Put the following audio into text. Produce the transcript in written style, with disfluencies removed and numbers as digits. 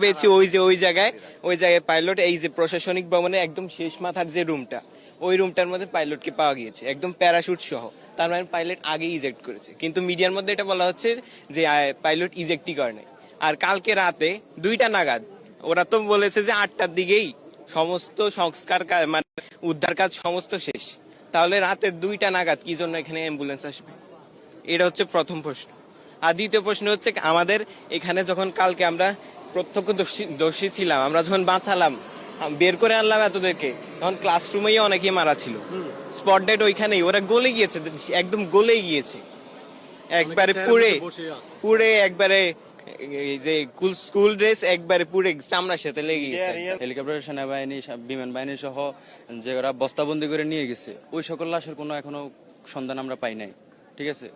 পেয়েছি ওই জায়গায় পাইলট, এই যে প্রশাসনিক ভবনে একদম শেষ মাথার যে রুমটা, ওই রুমটার মধ্যে পাইলটকে পাওয়া গিয়েছে একদম প্যারাশুট সহ। তার মানে পাইলট আগে ইজেক্ট করেছে, কিন্তু মিডিয়ার মধ্যে এটা বলা হচ্ছে যে পাইলট ইজেক্টই করে নাই। আর কালকে রাতে 2টা নাগাদ ওরা তো বলেছে যে 8টার দিকেই সমস্ত সংস্কার মানে উদ্ধার কাজ সমস্ত শেষ। তাহলে রাতে 2টা নাগাদ কি জন্য এখানে অ্যাম্বুলেন্স আসবে? এটা হচ্ছে প্রথম প্রশ্ন। আর দ্বিতীয় প্রশ্ন হচ্ছে, আমাদের এখানে যখন কালকে আমরা প্রত্যক্ষদর্শী ছিলাম, আমরা যখন বাঁচালাম, বের করে আনলাম এতদেরকে, তখন ক্লাসরুমেই অনেকেই মারা ছিল, স্পট ডেড ওইখানেই, ওরা গলে গিয়েছে, একদম গলে গিয়েছে একবারে পুড়ে একবারে, এই যে স্কুল ড্রেস একবারে পুড়ে চামড়ার সাথে লেগে গেছে। হেলিকপ্টার, সেনাবাহিনী, বিমান বাহিনী সহ যে ওরা বস্তাবন্দি করে নিয়ে গেছে, ওই সকল লাশের কোনো এখনো সন্ধান আমরা পাই নাই। ঠিক আছে,